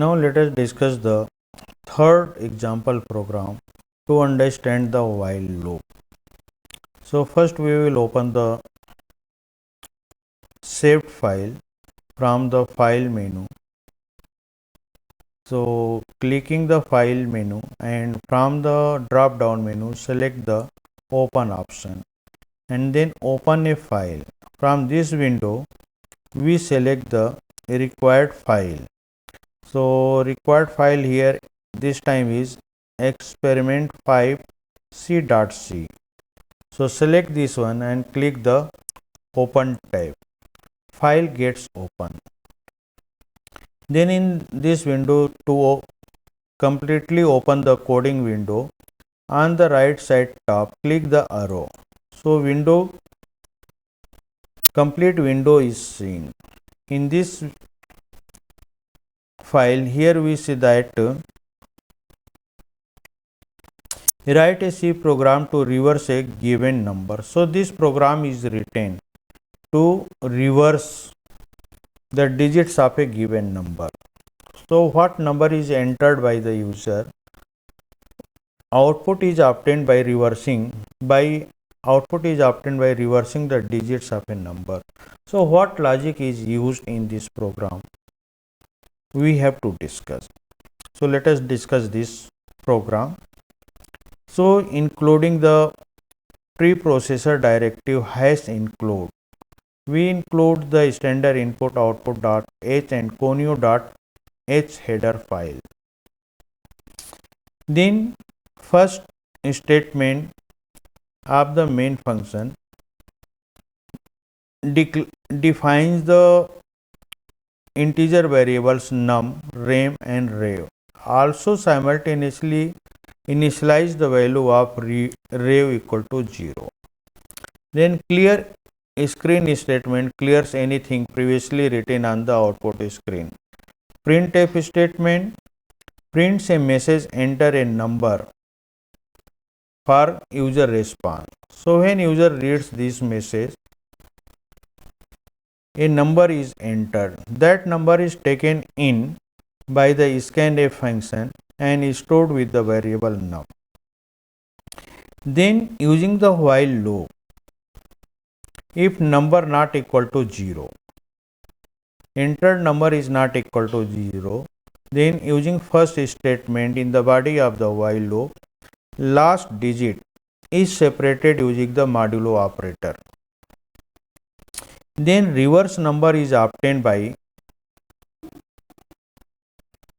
Now let us discuss the third example program to understand the while loop. So first we will open the saved file from the file menu. So clicking the file menu and from the drop down menu select the open option and then open a file. From this window we select the required file. So required file here this time is EXP5C. So select this one and click the open tab. File gets open. Then in this window to completely open the coding window, on the right side top click the arrow. So complete window is seen. In this file here we see that write a C program to reverse a given number. So this program is written to reverse the digits of a given number. So what number is entered by the user? Output is obtained by reversing the digits of a number. So what logic is used in this program? We have to discuss. So let us discuss this program. So including the preprocessor directive #include. We include the standard input output.h and conio.h header file. Then first statement of the main function defines the integer variables num, rem and rev. Also simultaneously initialize the value of rev equal to 0. Then clear screen statement clears anything previously written on the output screen. Printf statement prints a message enter a number for user response. So when user reads this message, a number is entered. That number is taken in by the scanf function and is stored with the variable num. Then using the while loop, if number not equal to 0, entered number is not equal to 0, then using first statement in the body of the while loop, last digit is separated using the modulo operator. Then reverse number is obtained by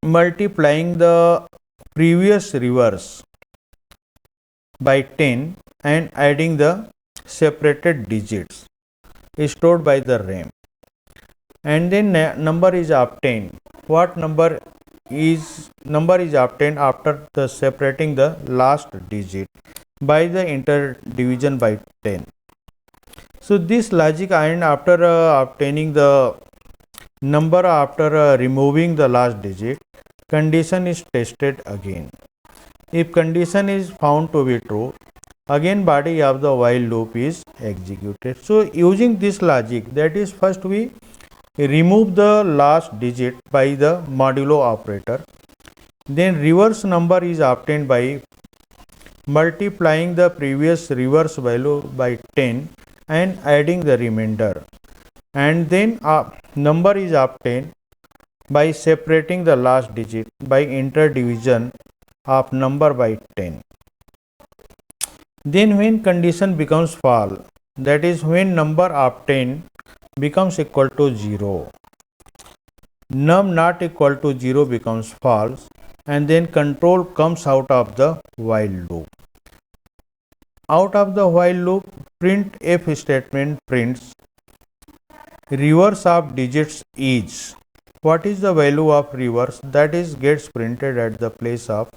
multiplying the previous reverse by 10 and adding the separated digits stored by the RAM. And then number is obtained. What number is obtained after the separating the last digit by the interdivision by 10. So this logic, and after obtaining the number after removing the last digit, condition is tested again. If condition is found to be true, again body of the while loop is executed. So using this logic, that is first we remove the last digit by the modulo operator, then reverse number is obtained by multiplying the previous reverse value by 10 and adding the remainder, and then number is obtained by separating the last digit by interdivision of number by 10. Then when condition becomes false, that is when number obtained becomes equal to 0, num not equal to 0 becomes false, and then control comes out of the while loop. Out of the while loop, printf statement prints reverse of digits is. What is the value of reverse? That is gets printed at the place of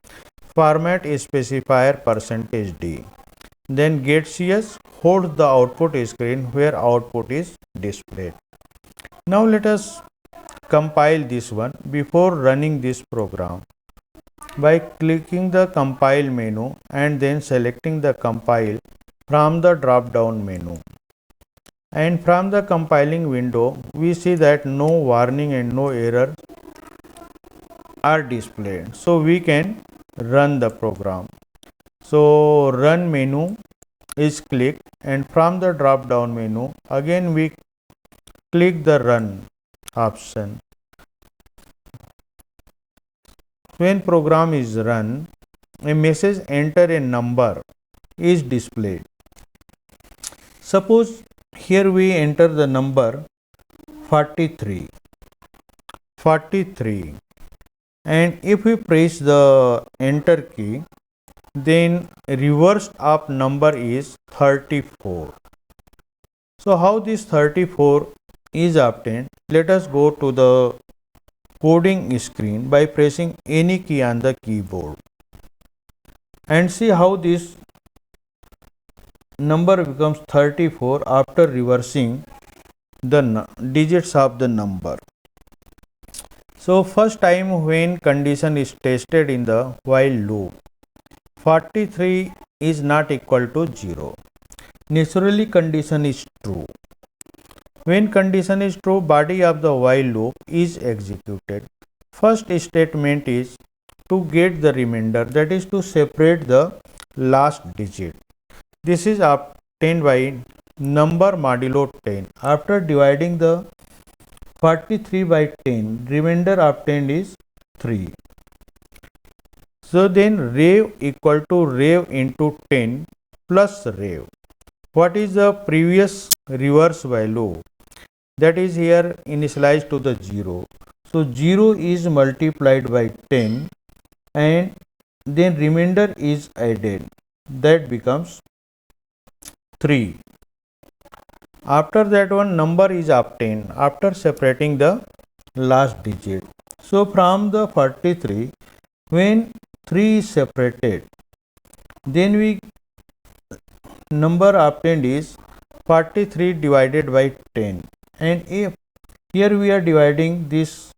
format specifier %d. Then gets yes holds the output screen where output is displayed. Now let us compile this one before running this program by clicking the compile menu and then selecting the compile from the drop down menu. And from the compiling window we see that no warning and no error are displayed. So we can run the program. So run menu is clicked, and from the drop down menu again we click the run option. When program is run, a message enter a number is displayed. Suppose here we enter the number 43, and if we press the enter key, then reverse of number is 34. So how this 34 is obtained? Let us go to the coding screen by pressing any key on the keyboard and see how this number becomes 34 after reversing the digits of the number. So first time when condition is tested in the while loop, 43 is not equal to 0. Naturally condition is true. When condition is true, body of the while loop is executed. First statement is to get the remainder, that is to separate the last digit. This is obtained by number modulo 10. After dividing the 43 by 10, remainder obtained is 3. So then rev equal to rev into 10 plus rev. What is the previous reverse value? That is here initialized to the 0. So 0 is multiplied by 10 and then remainder is added. That becomes 3. After that one number is obtained after separating the last digit. So from the 43, when 3 is separated, then we number obtained is 43 divided by 10, and if here we are dividing, this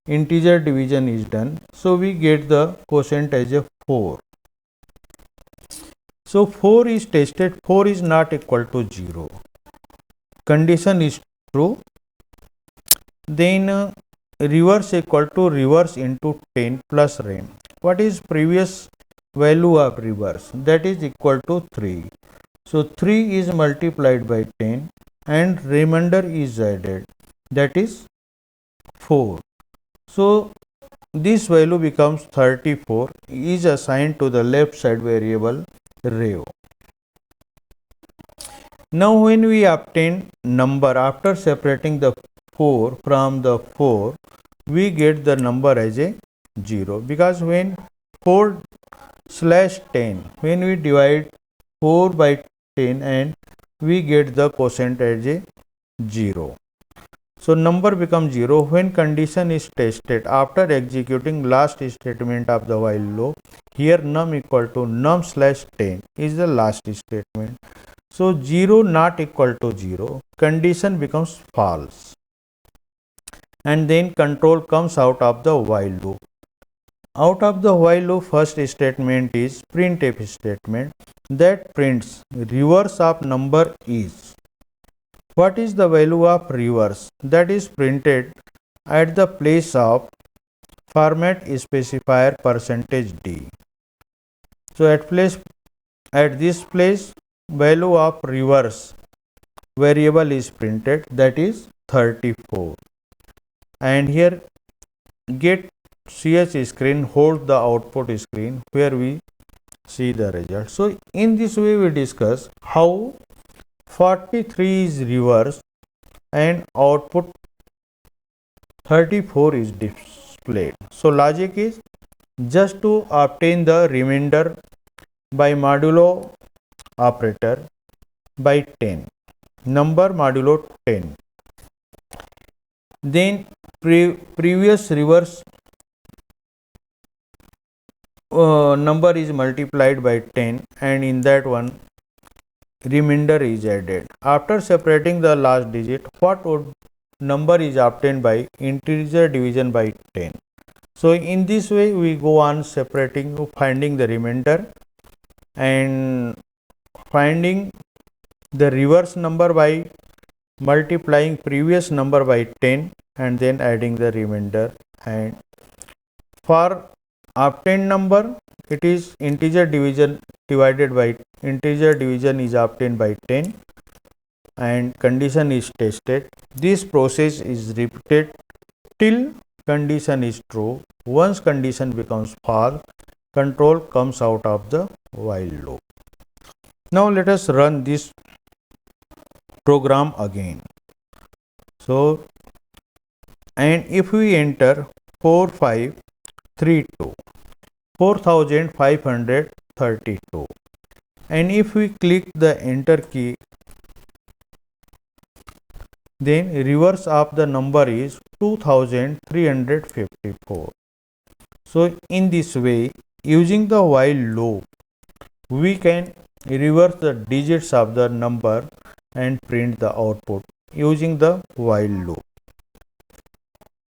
integer division is done, so we get the quotient as a 4. So 4 is tested, 4 is not equal to 0. Condition is true. Then reverse equal to reverse into 10 plus rem. What is previous value of reverse? That is equal to 3. So 3 is multiplied by 10 and remainder is added, that is 4. So this value becomes 34, is assigned to the left side variable rev. Now when we obtain number after separating the 4 from the 4, we get the number as a 0, because when 4 slash 10, when we divide 4 by 10 and we get the quotient as a 0. So number becomes 0 when condition is tested after executing last statement of the while loop. Here num equal to num slash 10 is the last statement. So 0 not equal to 0, condition becomes false, and then control comes out of the while loop. Out of the while loop, first statement is printf statement that prints reverse of number is. What is the value of reverse? That is printed at the place of format specifier %d. So at this place value of reverse variable is printed, that is 34, and here get ch screen hold the output screen where we see the result. So in this way we discuss how 43 is reversed and output 34 is displayed. So logic is just to obtain the remainder by modulo operator by 10, number modulo 10. Then previous reverse number is multiplied by 10, and in that one remainder is added. After separating the last digit, what would number is obtained by integer division by 10. So in this way we go on separating, finding the remainder and finding the reverse number by multiplying previous number by 10 and then adding the remainder and For obtained number, it is integer division is obtained by 10 and condition is tested. This process is repeated till condition is true. Once condition becomes false, control comes out of the while loop. Now let us run this program again. So, and if we enter 4532, 4532, and if we click the enter key, then reverse of the number is 2354. So in this way, using the while loop, we can reverse the digits of the number and print the output using the while loop.